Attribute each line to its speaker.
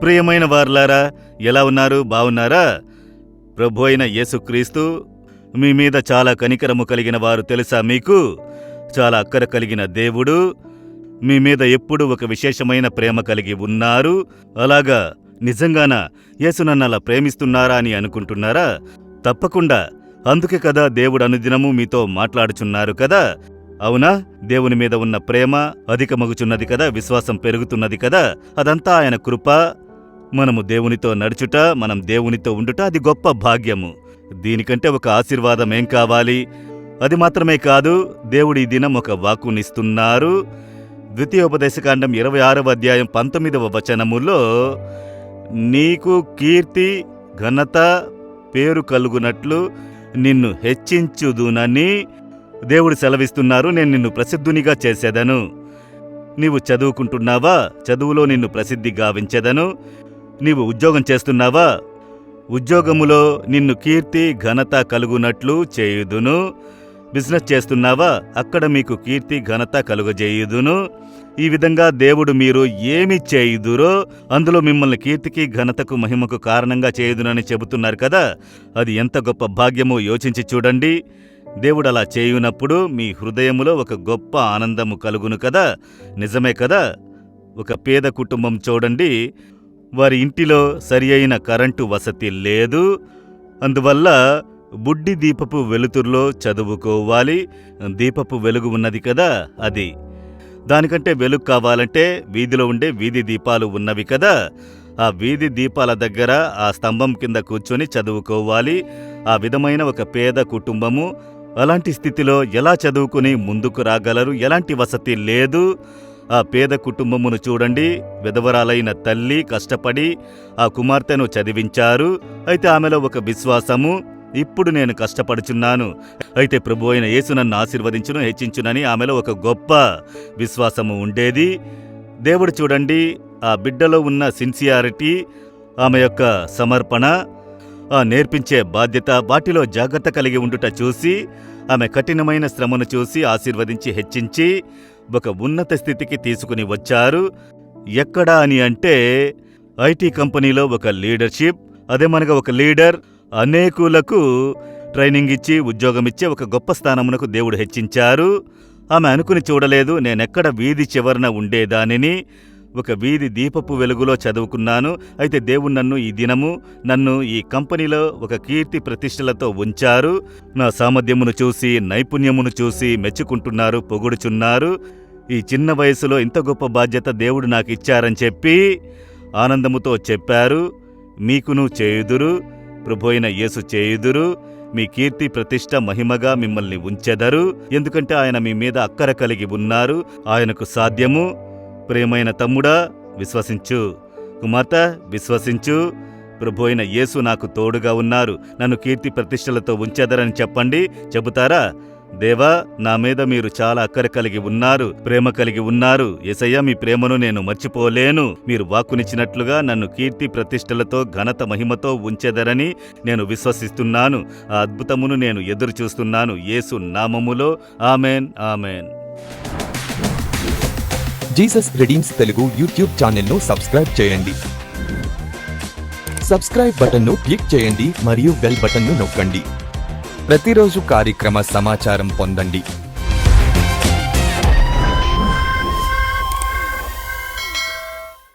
Speaker 1: ప్రియమైన వారలారా, ఎలా ఉన్నారు? బావున్నారా? ప్రభు అయిన యేసుక్రీస్తు మీ మీద చాలా కనికరము కలిగిన వారు తెలుసా మీకు? చాలా అక్కర కలిగిన దేవుడు మీ మీద ఎప్పుడూ ఒక విశేషమైన ప్రేమ కలిగి ఉన్నారు. అలాగా నిజంగానా యేసు నన్ను అలా ప్రేమిస్తున్నారా అని అనుకుంటున్నారా? తప్పకుండా. అందుకే కదా దేవుడు అనుదినము మీతో మాట్లాడుచున్నారు కదా. అవునా? దేవుని మీద ఉన్న ప్రేమ అధికమగుచున్నది కదా, విశ్వాసం పెరుగుతున్నది కదా. అదంతా ఆయన కృప. మనము దేవునితో నడుచుట, మనం దేవునితో ఉండుట అది గొప్ప భాగ్యము. దీనికంటే ఒక ఆశీర్వాదం ఏం కావాలి? అది మాత్రమే కాదు, దేవుడు ఈ దినం ఒక వాక్కునిస్తున్నారు. ద్వితీయోపదేశకాండం 26వ అధ్యాయం 19వ వచనములో, నీకు కీర్తి ఘనత పేరు కలుగునట్లు నిన్ను హెచ్చించుదునని దేవుడు సెలవిస్తున్నారు. నేను నిన్ను ప్రసిద్ధునిగా చేసేదను. నీవు చదువుకుంటున్నావా? చదువులో నిన్ను ప్రసిద్ధి గావించెదను. నీవు ఉద్యోగం చేస్తున్నావా? ఉద్యోగములో నిన్ను కీర్తి ఘనత కలుగునట్లు చేయుదును. బిజినెస్ చేస్తున్నావా? అక్కడ మీకు కీర్తి ఘనత కలుగజేయుదును. ఈ విధంగా దేవుడు మీరు ఏమి చేయుదురో అందులో మిమ్మల్ని కీర్తికి ఘనతకు మహిమకు కారణంగా చేయుదునని చెబుతున్నారు కదా. అది ఎంత గొప్ప భాగ్యమో యోచించి చూడండి. దేవుడు అలా చేయునప్పుడు మీ హృదయములో ఒక గొప్ప ఆనందము కలుగును కదా. నిజమే కదా. ఒక పేద కుటుంబం చూడండి, వారి ఇంటిలో సరి అయిన కరెంటు వసతి లేదు. అందువల్ల బుడ్డి దీపపు వెలుతురులో చదువుకోవాలి. దీపపు వెలుగు ఉన్నది కదా, అది. దానికంటే వెలుగు కావాలంటే వీధిలో ఉండే వీధి దీపాలు ఉన్నవి కదా. ఆ వీధి దీపాల దగ్గర ఆ స్తంభం కింద కూర్చొని చదువుకోవాలి. ఆ విధమైన ఒక పేద కుటుంబము అలాంటి స్థితిలో ఎలా చదువుకుని ముందుకు రాగలరు? ఎలాంటి వసతి లేదు. ఆ పేద కుటుంబమును చూడండి. విధవరాలైన తల్లి కష్టపడి ఆ కుమార్తెను చదివించారు. అయితే ఆమెలో ఒక విశ్వాసము, ఇప్పుడు నేను కష్టపడుచున్నాను, అయితే ప్రభు అయిన యేసు నన్ను ఆశీర్వదించును, హెచ్చించునని ఆమెలో ఒక గొప్ప విశ్వాసము ఉండేది. దేవుడు చూడండి, ఆ బిడ్డలో ఉన్న సిన్సియారిటీ, ఆమె యొక్క సమర్పణ, ఆ నేర్పించే బాధ్యత, వాటిలో జాగ్రత్త కలిగి ఉండుట చూసి, ఆమె కఠినమైన శ్రమను చూసి ఆశీర్వదించి హెచ్చించి ఒక ఉన్నత స్థితికి తీసుకుని వచ్చారు. ఎక్కడా అని అంటే ఐటీ కంపెనీలో ఒక లీడర్షిప్. అదేమనగా ఒక లీడర్ అనేకులకు ట్రైనింగ్ ఇచ్చి ఉద్యోగమిచ్చే ఒక గొప్ప స్థానమునకు దేవుడు హెచ్చించారు. ఆమె అనుకుని చూడలేదు, నేనెక్కడ వీధి చివరన ఉండేదానిని, ఒక వీధి దీపపు వెలుగులో చదువుకున్నాను. అయితే దేవుడు నన్ను ఈ దినము నన్ను ఈ కంపెనీలో ఒక కీర్తి ప్రతిష్టలతో ఉంచారు. నా సామర్థ్యమును చూసి, నైపుణ్యమును చూసి మెచ్చుకుంటున్నారు, పొగుడుచున్నారు. ఈ చిన్న వయసులో ఇంత గొప్ప బాధ్యత దేవుడు నాకు ఇచ్చారని చెప్పి ఆనందముతో చెప్పారు. మీకును చేయుదురు, ప్రభు అయిన యేసు చేయుదురు. మీ కీర్తి ప్రతిష్ట మహిమగా మిమ్మల్ని ఉంచెదరు. ఎందుకంటే ఆయన మీ మీద అక్కర కలిగి ఉన్నారు. ఆయనకు సాధ్యము. ప్రియమైన తమ్ముడా, విశ్వసించు. కుమార్తె, విశ్వసించు. ప్రభు అయిన యేసు నాకు తోడుగా ఉన్నారు, నన్ను కీర్తి ప్రతిష్టలతో ఉంచెదరని చెప్పండి. చెబుతారా? దేవా, నా మీద మీరు చాలా అక్కర కలిగి ఉన్నారు, ప్రేమ కలిగి ఉన్నారు. యేసయ్యా, మీ ప్రేమను నేను మర్చిపోలేను. మీరు వాక్కునిచ్చినట్లుగా నన్ను కీర్తి ప్రతిష్టలతో ఘనత మహిమతో ఉంచెదరని నేను విశ్వసిస్తున్నాను. ఆ అద్భుతమును నేను ఎదురు చూస్తున్నాను. యేసు నామములో ఆమెన్, ఆమెన్.
Speaker 2: జీసస్ రెడీమ్స్ తెలుగు యూట్యూబ్ ఛానల్ను సబ్స్క్రైబ్ చేయండి. సబ్స్క్రైబ్ బటన్ను క్లిక్ చేయండి మరియు బెల్ బటన్ను నొక్కండి. ప్రతిరోజు కార్యక్రమ సమాచారం పొందండి.